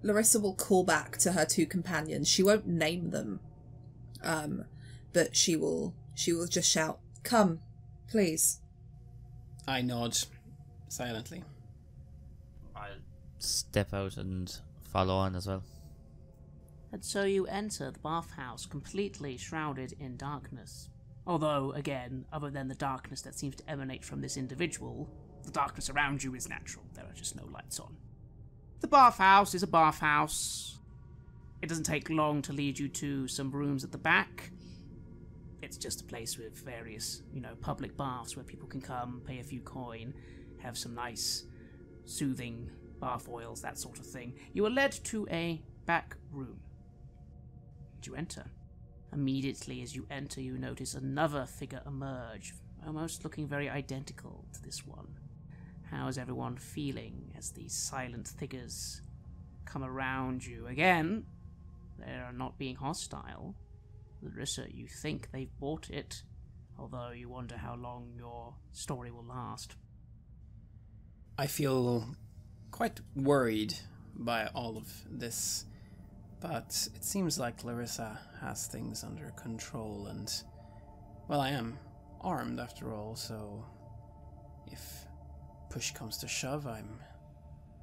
Larissa will call back to her two companions. She won't name them, but she will just shout, "Come, please." I nod silently. I'll step out and follow on as well. And so you enter the bathhouse, completely shrouded in darkness. Although, again, other than the darkness that seems to emanate from this individual, the darkness around you is natural. There are just no lights on. The bathhouse is a bathhouse. It doesn't take long to lead you to some rooms at the back. It's just a place with various, public baths where people can come, pay a few coin, have some nice, soothing bath oils, that sort of thing. You are led to a back room. You enter. Immediately as you enter, you notice another figure emerge, almost looking very identical to this one. How is everyone feeling as these silent figures come around you? Again, they are not being hostile. Larissa, you think they've bought it, although you wonder how long your story will last. I feel quite worried by all of this, but it seems like Larissa has things under control, and, well, I am armed after all, so if push comes to shove, I'm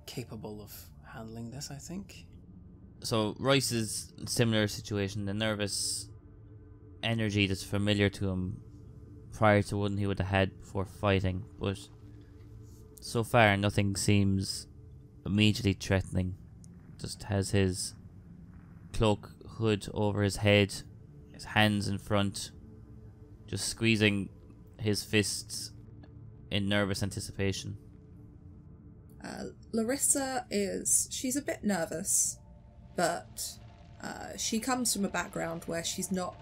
capable of handling this, I think. So Royce's similar situation, the nervous energy that's familiar to him prior to one he would have had before fighting, but so far nothing seems immediately threatening. Just has his cloak hood over his head, his hands in front, just squeezing his fists in nervous anticipation. Larissa she's a bit nervous, but She comes from a background where she's not...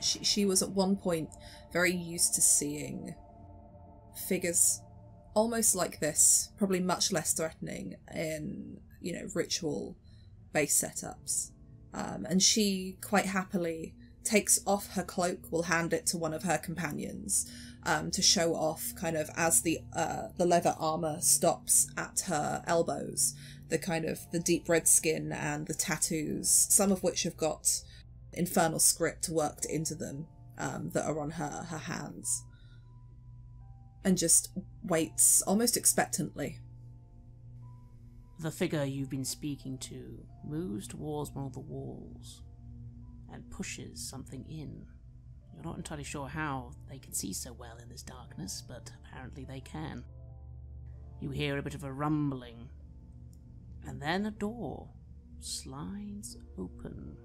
she was at one point very used to seeing figures almost like this, probably much less threatening in, ritual-based setups. And she quite happily takes off her cloak, will hand it to one of her companions to show off, kind of as the leather armour stops at her elbows, the deep red skin and the tattoos, some of which have got infernal script worked into them that are on her hands, and just waits almost expectantly. The figure you've been speaking to moves towards one of the walls and pushes something in. You're not entirely sure how they can see so well in this darkness, but apparently they can. You hear a bit of a rumbling, and then a door slides open.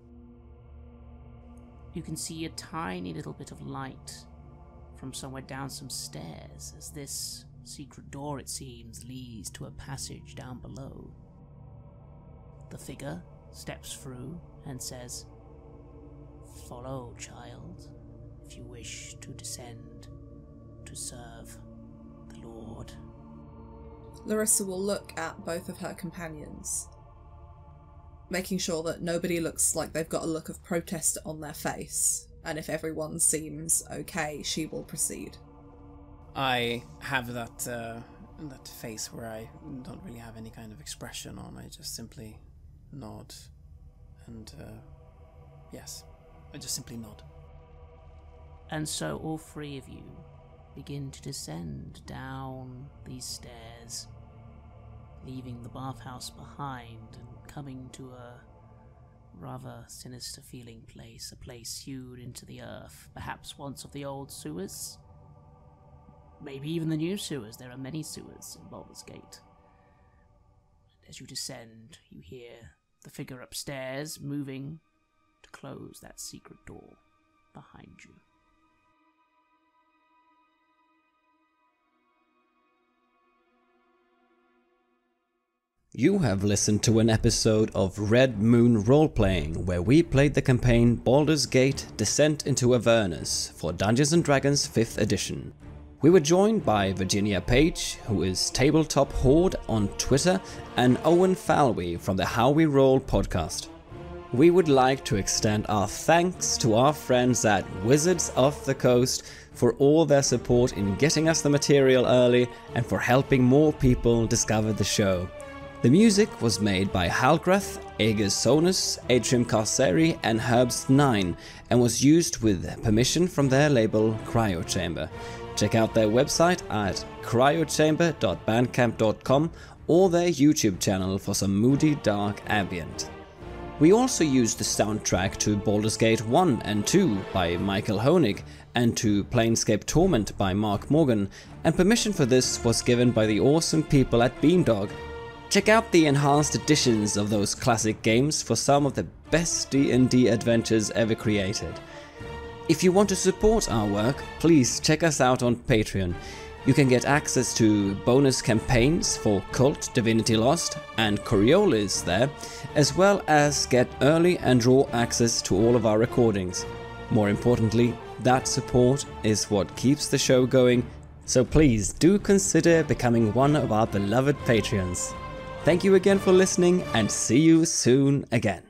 You can see a tiny little bit of light from somewhere down some stairs, as this secret door, it seems, leads to a passage down below. The figure steps through and says, "Follow, child, if you wish to descend to serve the Lord." Larissa will look at both of her companions, making sure that nobody looks like they've got a look of protest on their face, and if everyone seems okay, she will proceed. I have that face where I don't really have any kind of expression on. I just simply nod, and yes, I just simply nod. And so all three of you begin to descend down these stairs, leaving the bathhouse behind and coming to a rather sinister feeling place, a place hewed into the earth, perhaps once of the old sewers, maybe even the new sewers. There are many sewers in Baldur's Gate. As you descend, you hear the figure upstairs moving to close that secret door behind you. You have listened to an episode of Red Moon Roleplaying, where we played the campaign Baldur's Gate Descent into Avernus for Dungeons & Dragons 5th edition. We were joined by Virginia Page, who is Tabletop Horde on Twitter, and Owen Fáilbhe from the How We Roll podcast. We would like to extend our thanks to our friends at Wizards of the Coast for all their support in getting us the material early and for helping more people discover the show. The music was made by Halgrath, Aegis Sonus, Atrium Carceri and Herbst9 and was used with permission from their label Cryochamber. Check out their website at cryochamber.bandcamp.com or their YouTube channel for some moody dark ambient. We also used the soundtrack to Baldur's Gate 1 and 2 by Michael Honig and to Planescape Torment by Mark Morgan, and permission for this was given by the awesome people at Beamdog. Check out the enhanced editions of those classic games for some of the best D&D adventures ever created. If you want to support our work, please check us out on Patreon. You can get access to bonus campaigns for Cult, Divinity Lost and Coriolis there, as well as get early and raw access to all of our recordings. More importantly, that support is what keeps the show going, so please do consider becoming one of our beloved Patreons. Thank you again for listening, and see you soon again.